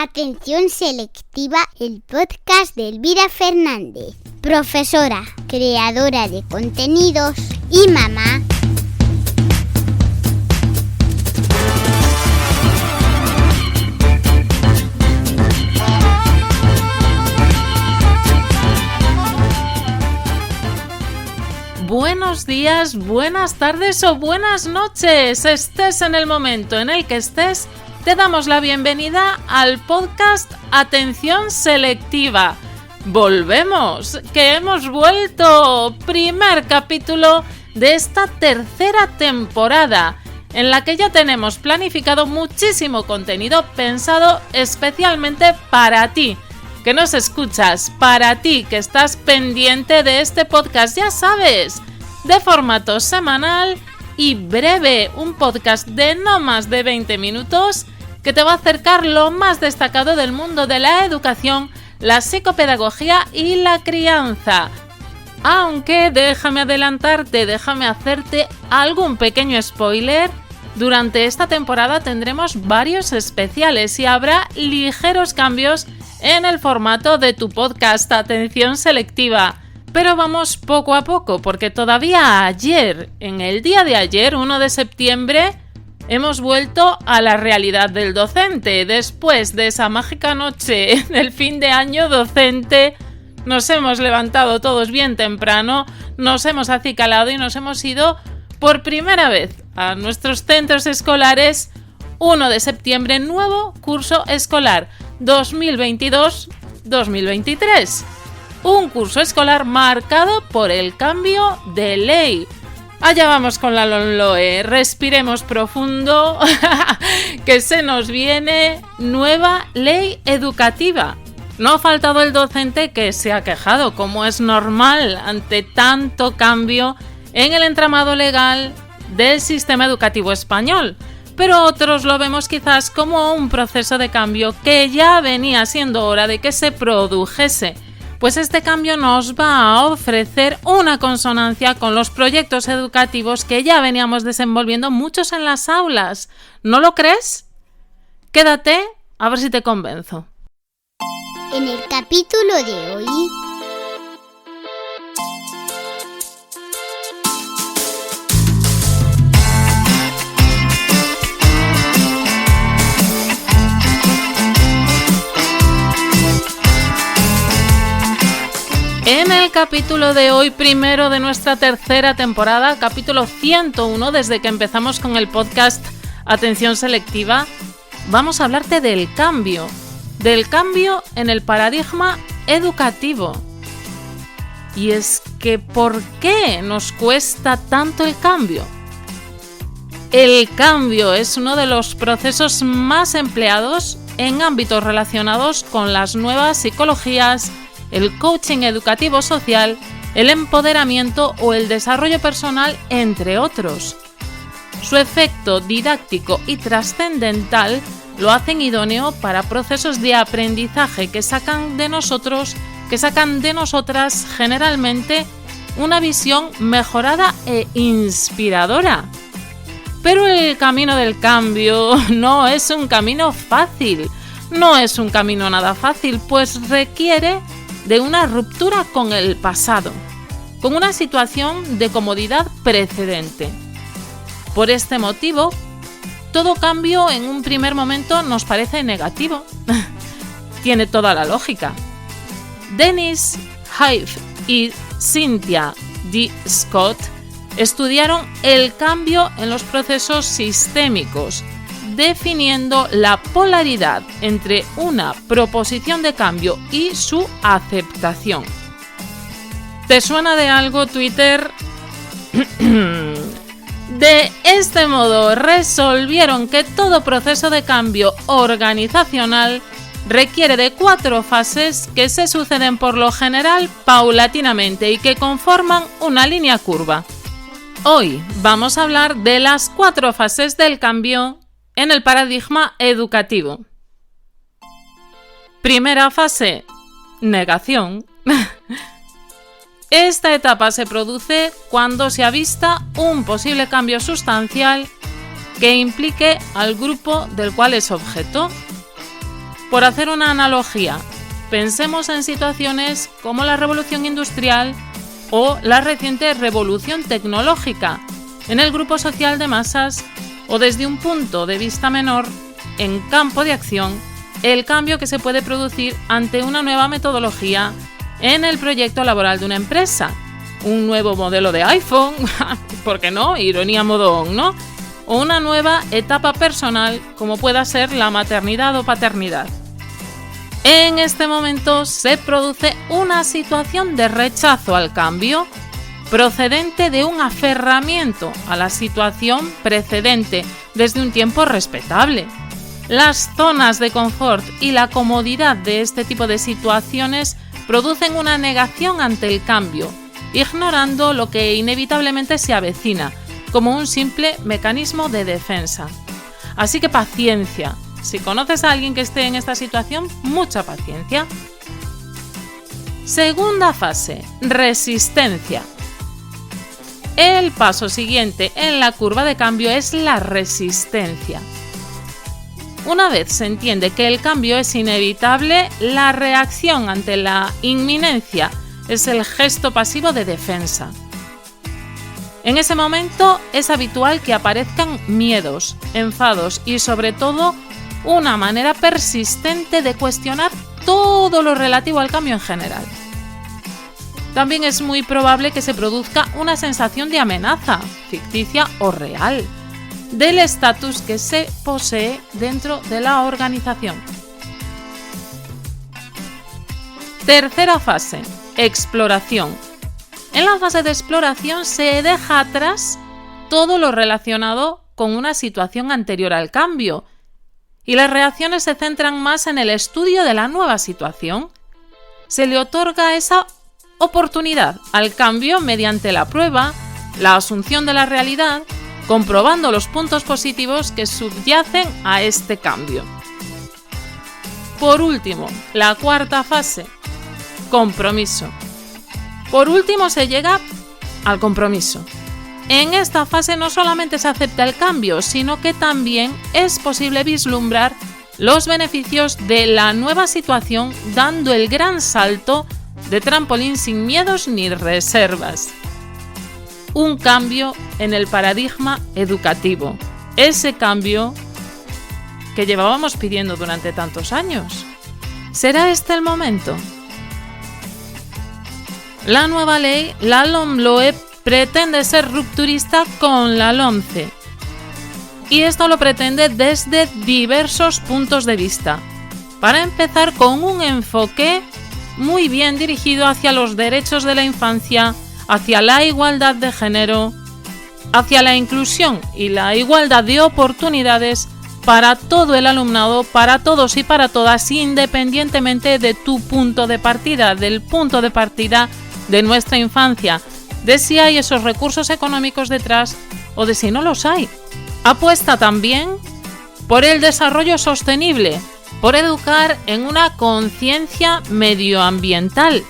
Atención selectiva, el podcast de Elvira Fernández, profesora, creadora de contenidos y mamá. Buenos días, buenas tardes o buenas noches. Estés en el momento en el que estés, te damos la bienvenida al podcast Atención Selectiva. ¡Volvemos! ¡Que hemos vuelto! Primer capítulo de esta tercera temporada, en la que ya tenemos planificado muchísimo contenido pensado especialmente para ti, que nos escuchas, para ti que estás pendiente de este podcast, ya sabes, de formato semanal y breve, un podcast de no más de 20 minutos que te va a acercar lo más destacado del mundo de la educación, la psicopedagogía y la crianza. Aunque déjame adelantarte, déjame hacerte algún pequeño spoiler. Durante esta temporada tendremos varios especiales y habrá ligeros cambios en el formato de tu podcast Atención Selectiva. Pero vamos poco a poco, porque todavía ayer, en el día de ayer, 1 de septiembre, hemos vuelto a la realidad del docente. Después de esa mágica noche del fin de año docente, nos hemos levantado todos bien temprano, nos hemos acicalado y nos hemos ido por primera vez a nuestros centros escolares. 1 de septiembre, nuevo curso escolar 2022-2023. Un curso escolar marcado por el cambio de ley. Allá vamos con la LOMLOE, respiremos profundo, que se nos viene nueva ley educativa. No ha faltado el docente que se ha quejado, como es normal ante tanto cambio en el entramado legal del sistema educativo español. Pero otros lo vemos quizás como un proceso de cambio que ya venía siendo hora de que se produjese, pues este cambio nos va a ofrecer una consonancia con los proyectos educativos que ya veníamos desenvolviendo muchos en las aulas. ¿No lo crees? Quédate, a ver si te convenzo. En el capítulo de hoy, en el capítulo de hoy, primero de nuestra tercera temporada, capítulo 101, desde que empezamos con el podcast Atención Selectiva, vamos a hablarte del cambio en el paradigma educativo. Y es que, ¿por qué nos cuesta tanto el cambio? El cambio es uno de los procesos más empleados en ámbitos relacionados con las nuevas psicologías, el coaching educativo social, el empoderamiento o el desarrollo personal, entre otros. Su efecto didáctico y trascendental lo hacen idóneo para procesos de aprendizaje que sacan de nosotras generalmente una visión mejorada e inspiradora. Pero el camino del cambio no es un camino fácil, no es un camino nada fácil, pues requiere de una ruptura con el pasado, con una situación de comodidad precedente. Por este motivo, todo cambio en un primer momento nos parece negativo. Tiene toda la lógica. Dennis Hive y Cynthia D. Scott estudiaron el cambio en los procesos sistémicos, definiendo la polaridad entre una proposición de cambio y su aceptación. ¿Te suena de algo Twitter? De este modo resolvieron que todo proceso de cambio organizacional requiere de 4 fases que se suceden por lo general paulatinamente y que conforman una línea curva. Hoy vamos a hablar de las 4 fases del cambio en el paradigma educativo. Primera fase, negación. Esta etapa se produce cuando se avista un posible cambio sustancial que implique al grupo del cual es objeto. Por hacer una analogía, pensemos en situaciones como la revolución industrial o la reciente revolución tecnológica en el grupo social de masas, o desde un punto de vista menor, en campo de acción, el cambio que se puede producir ante una nueva metodología en el proyecto laboral de una empresa, un nuevo modelo de iPhone, ¿por qué no? Ironía modón, ¿no? O una nueva etapa personal como pueda ser la maternidad o paternidad. En este momento se produce una situación de rechazo al cambio procedente de un aferramiento a la situación precedente desde un tiempo respetable. Las zonas de confort y la comodidad de este tipo de situaciones producen una negación ante el cambio, ignorando lo que inevitablemente se avecina, como un simple mecanismo de defensa. Así que paciencia. Si conoces a alguien que esté en esta situación, mucha paciencia. Segunda fase, resistencia. El paso siguiente en la curva de cambio es la resistencia. Una vez se entiende que el cambio es inevitable, la reacción ante la inminencia es el gesto pasivo de defensa. En ese momento es habitual que aparezcan miedos, enfados y sobre todo una manera persistente de cuestionar todo lo relativo al cambio en general. También es muy probable que se produzca una sensación de amenaza, ficticia o real, del estatus que se posee dentro de la organización. Tercera fase, exploración. En la fase de exploración se deja atrás todo lo relacionado con una situación anterior al cambio y las reacciones se centran más en el estudio de la nueva situación. Se le otorga esa oportunidad al cambio mediante la prueba, la asunción de la realidad, comprobando los puntos positivos que subyacen a este cambio. Por último, la cuarta fase, compromiso. Por último se llega al compromiso. En esta fase no solamente se acepta el cambio, sino que también es posible vislumbrar los beneficios de la nueva situación, dando el gran salto de trampolín sin miedos ni reservas. Un cambio en el paradigma educativo. Ese cambio que llevábamos pidiendo durante tantos años. ¿Será este el momento? La nueva ley, la LOMLOE, pretende ser rupturista con la LOMCE. Y esto lo pretende desde diversos puntos de vista. Para empezar, con un enfoque muy bien dirigido hacia los derechos de la infancia, hacia la igualdad de género, hacia la inclusión y la igualdad de oportunidades para todo el alumnado, para todos y para todas, independientemente de tu punto de partida, del punto de partida de nuestra infancia, de si hay esos recursos económicos detrás o de si no los hay. Apuesta también por el desarrollo sostenible, por educar en una conciencia medioambiental,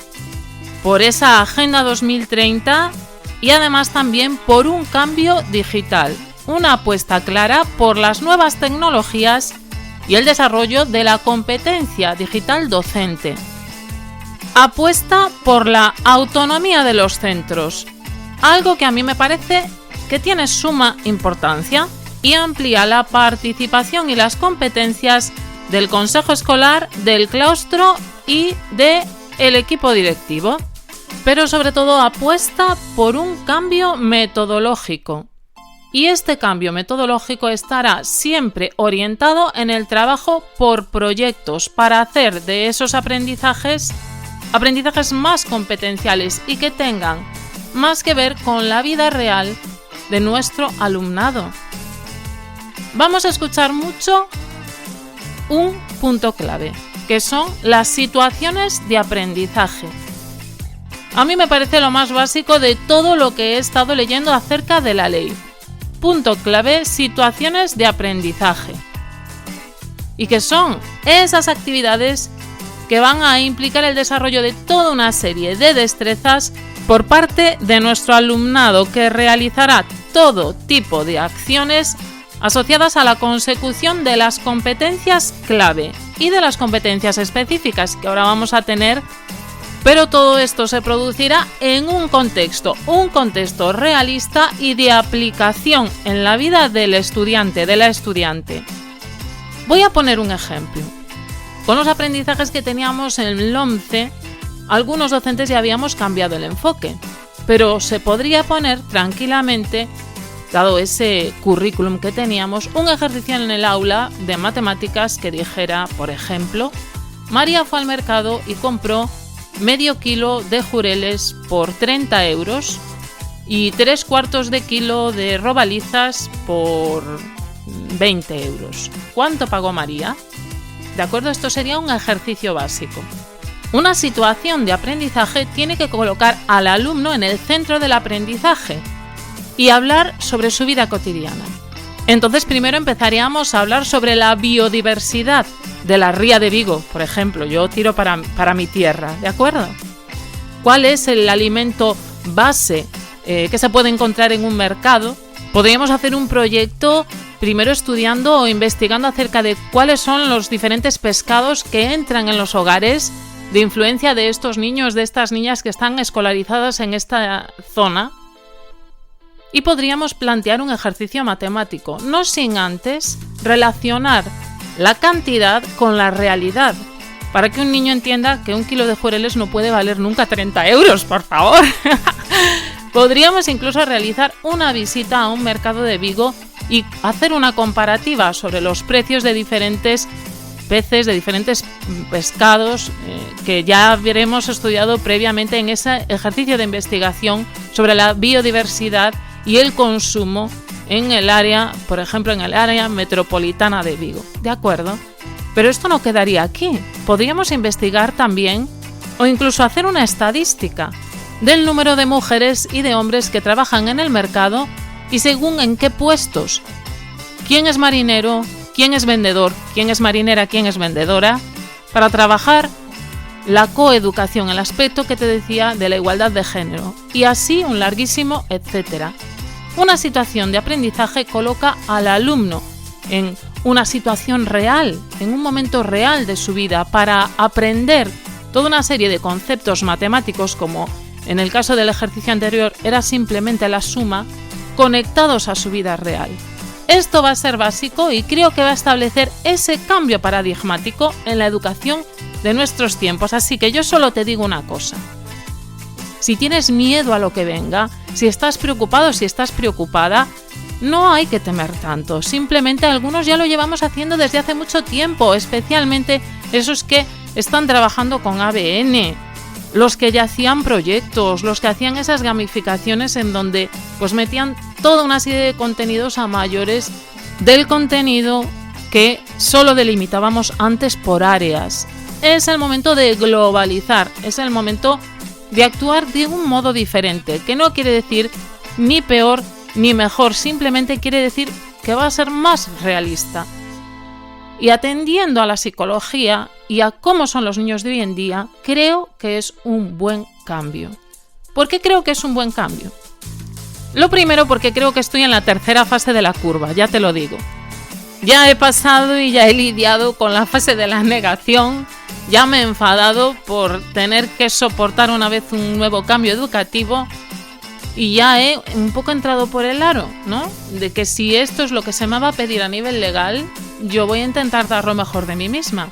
por esa Agenda 2030 y además también por un cambio digital, una apuesta clara por las nuevas tecnologías y el desarrollo de la competencia digital docente. Apuesta por la autonomía de los centros, algo que a mí me parece que tiene suma importancia, y amplía la participación y las competencias del consejo escolar, del claustro y del equipo directivo. Pero sobre todo apuesta por un cambio metodológico. Y este cambio metodológico estará siempre orientado en el trabajo por proyectos para hacer de esos aprendizajes más competenciales y que tengan más que ver con la vida real de nuestro alumnado. Vamos a escuchar mucho un punto clave, que son las situaciones de aprendizaje. A mí me parece lo más básico de todo lo que he estado leyendo acerca de la ley. Punto clave, situaciones de aprendizaje. ¿Y qué son? Esas actividades que van a implicar el desarrollo de toda una serie de destrezas por parte de nuestro alumnado, que realizará todo tipo de acciones asociadas a la consecución de las competencias clave y de las competencias específicas que ahora vamos a tener, pero todo esto se producirá en un contexto realista y de aplicación en la vida del estudiante, de la estudiante. Voy a poner un ejemplo. Con los aprendizajes que teníamos en el 11, algunos docentes ya habíamos cambiado el enfoque, pero se podría poner tranquilamente, dado ese currículum que teníamos, un ejercicio en el aula de matemáticas que dijera, por ejemplo, María fue al mercado y compró medio kilo de jureles por 30 euros y 3/4 kilo de robalizas por 20 euros. ¿Cuánto pagó María? ¿De acuerdo? Esto sería un ejercicio básico. Una situación de aprendizaje tiene que colocar al alumno en el centro del aprendizaje y hablar sobre su vida cotidiana. Entonces primero empezaríamos a hablar sobre la biodiversidad de la ría de Vigo, por ejemplo. Yo tiro para mi tierra, ¿de acuerdo? ¿Cuál es el alimento base que se puede encontrar en un mercado? Podríamos hacer un proyecto primero estudiando o investigando acerca de cuáles son los diferentes pescados que entran en los hogares de influencia de estos niños, de estas niñas que están escolarizadas en esta zona. Y podríamos plantear un ejercicio matemático, no sin antes relacionar la cantidad con la realidad, para que un niño entienda que un kilo de jureles no puede valer nunca 30 euros, por favor. Podríamos incluso realizar una visita a un mercado de Vigo y hacer una comparativa sobre los precios de diferentes peces, de diferentes pescados que ya habremos estudiado previamente en ese ejercicio de investigación sobre la biodiversidad y el consumo en el área, por ejemplo, en el área metropolitana de Vigo. ¿De acuerdo? Pero esto no quedaría aquí. Podríamos investigar también o incluso hacer una estadística del número de mujeres y de hombres que trabajan en el mercado y según en qué puestos. ¿Quién es marinero? ¿Quién es vendedor? ¿Quién es marinera? ¿Quién es vendedora? Para trabajar la coeducación, el aspecto que te decía de la igualdad de género. Y así un larguísimo etcétera. Una situación de aprendizaje coloca al alumno en una situación real, en un momento real de su vida, para aprender toda una serie de conceptos matemáticos, como en el caso del ejercicio anterior era simplemente la suma, conectados a su vida real. Esto va a ser básico y creo que va a establecer ese cambio paradigmático en la educación de nuestros tiempos. Así que yo solo te digo una cosa. Si tienes miedo a lo que venga, si estás preocupado, si estás preocupada, no hay que temer tanto. Simplemente algunos ya lo llevamos haciendo desde hace mucho tiempo, especialmente esos que están trabajando con ABN, los que ya hacían proyectos, los que hacían esas gamificaciones en donde pues metían toda una serie de contenidos a mayores del contenido que solo delimitábamos antes por áreas. Es el momento de globalizar, es el momento de actuar de un modo diferente, que no quiere decir ni peor ni mejor, simplemente quiere decir que va a ser más realista. Y atendiendo a la psicología y a cómo son los niños de hoy en día, creo que es un buen cambio. ¿Por qué creo que es un buen cambio? Lo primero, porque creo que estoy en la tercera fase de la curva, ya te lo digo. Ya he pasado y ya he lidiado con la fase de la negación, ya me he enfadado por tener que soportar una vez un nuevo cambio educativo y ya he un poco entrado por el aro, ¿no? De que si esto es lo que se me va a pedir a nivel legal, yo voy a intentar dar lo mejor de mí misma.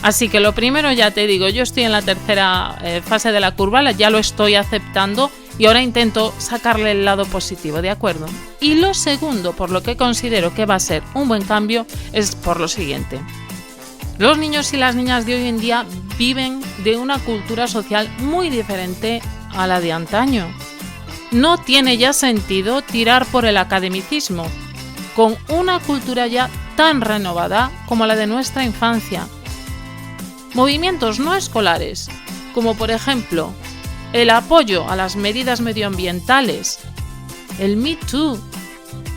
Así que lo primero, ya te digo, yo estoy en la tercera fase de la curva, ya lo estoy aceptando y ahora intento sacarle el lado positivo, ¿de acuerdo? Y lo segundo, por lo que considero que va a ser un buen cambio, es por lo siguiente. Los niños y las niñas de hoy en día viven de una cultura social muy diferente a la de antaño. No tiene ya sentido tirar por el academicismo, con una cultura ya tan renovada como la de nuestra infancia. Movimientos no escolares, como por ejemplo el apoyo a las medidas medioambientales, el Me Too,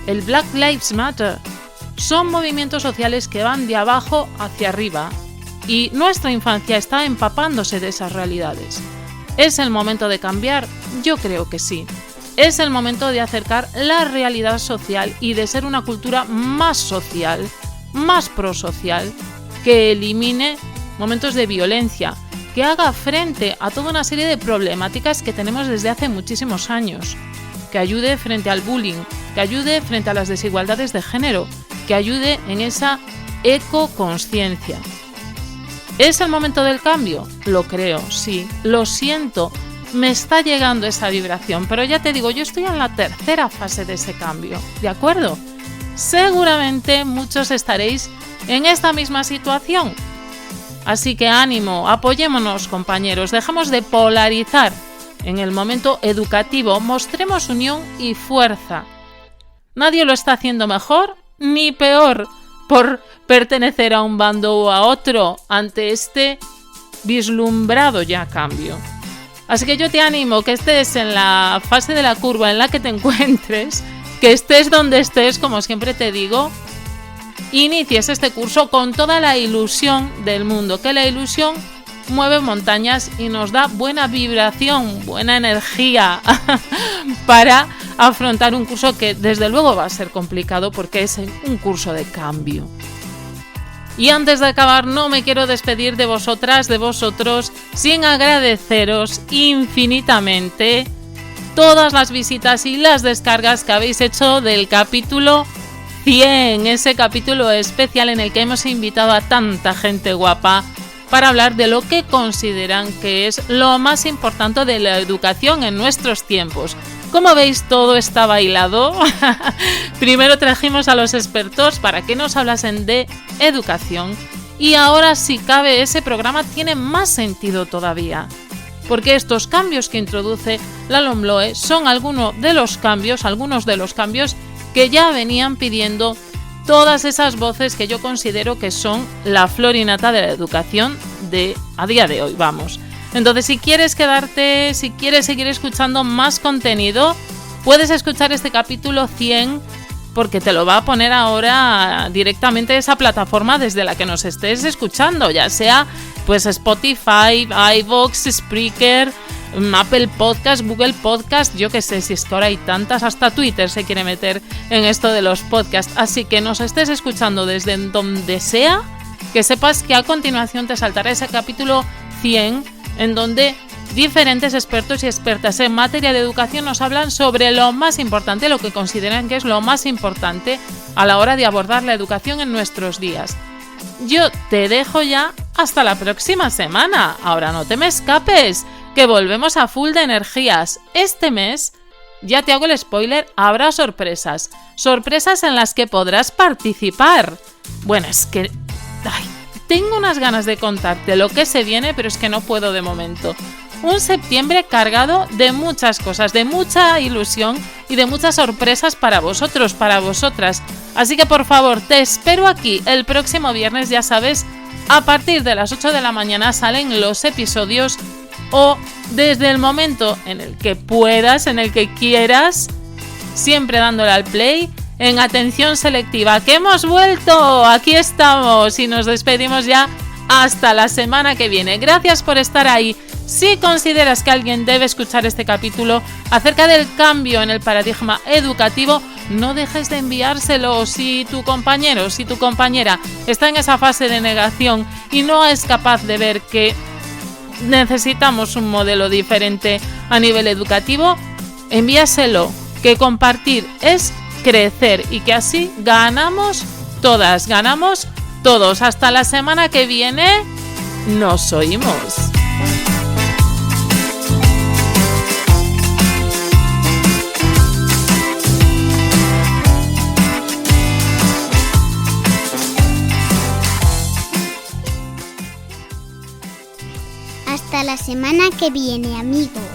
el Black Lives Matter, son movimientos sociales que van de abajo hacia arriba y nuestra infancia está empapándose de esas realidades. ¿Es el momento de cambiar? Yo creo que sí. Es el momento de acercar la realidad social y de ser una cultura más social, más prosocial, que elimine momentos de violencia, que haga frente a toda una serie de problemáticas que tenemos desde hace muchísimos años, que ayude frente al bullying, que ayude frente a las desigualdades de género, que ayude en esa ecoconsciencia. ¿Es el momento del cambio? Lo creo, sí, lo siento, me está llegando esa vibración, pero ya te digo, yo estoy en la tercera fase de ese cambio, ¿de acuerdo? Seguramente muchos estaréis en esta misma situación. Así que ánimo, apoyémonos, compañeros, dejemos de polarizar. En el momento educativo mostremos unión y fuerza. Nadie lo está haciendo mejor ni peor por pertenecer a un bando o a otro ante este vislumbrado ya cambio. Así que yo te animo que estés en la fase de la curva en la que te encuentres, que estés donde estés, como siempre te digo, inicies este curso con toda la ilusión del mundo, que la ilusión mueve montañas y nos da buena vibración, buena energía para afrontar un curso que desde luego va a ser complicado porque es un curso de cambio. Y antes de acabar, no me quiero despedir de vosotras, de vosotros, sin agradeceros infinitamente todas las visitas y las descargas que habéis hecho del capítulo 100, ese capítulo especial en el que hemos invitado a tanta gente guapa para hablar de lo que consideran que es lo más importante de la educación en nuestros tiempos. Como veis, todo está bailado. Primero trajimos a los expertos para que nos hablasen de educación y ahora, si cabe, ese programa tiene más sentido todavía, porque estos cambios que introduce la LOMLOE son algunos de los cambios que ya venían pidiendo todas esas voces que yo considero que son la flor y nata de la educación a día de hoy, vamos. Entonces, si quieres quedarte, si quieres seguir escuchando más contenido, puedes escuchar este capítulo 100 porque te lo va a poner ahora directamente esa plataforma desde la que nos estés escuchando, ya sea pues Spotify, iVoox, Spreaker, Apple Podcast, Google Podcast, yo que sé, si es que ahora hay tantas, hasta Twitter se quiere meter en esto de los podcasts, así que nos estés escuchando desde donde sea, que sepas que a continuación te saltará ese capítulo 100 en donde diferentes expertos y expertas en materia de educación nos hablan sobre lo más importante, lo que consideran que es lo más importante a la hora de abordar la educación en nuestros días. Yo te dejo ya hasta la próxima semana. Ahora no te me escapes, que volvemos a full de energías. Este mes, ya te hago el spoiler, habrá sorpresas. Sorpresas en las que podrás participar. Bueno, es que tengo unas ganas de contarte lo que se viene, pero es que no puedo de momento. Un septiembre cargado de muchas cosas, de mucha ilusión y de muchas sorpresas para vosotros, para vosotras. Así que por favor, te espero aquí el próximo viernes, ya sabes, a partir de las 8 de la mañana salen los episodios o desde el momento en el que puedas, en el que quieras, siempre dándole al play en Atención Selectiva, que hemos vuelto, aquí estamos y nos despedimos ya hasta la semana que viene. Gracias por estar ahí. Si consideras que alguien debe escuchar este capítulo acerca del cambio en el paradigma educativo, no dejes de enviárselo. Si tu compañero, si tu compañera está en esa fase de negación y no es capaz de ver que necesitamos un modelo diferente a nivel educativo, envíaselo, que compartir es crecer y que así ganamos todas, ganamos todos. Hasta la semana que viene, nos oímos. Hasta la semana que viene, amigos.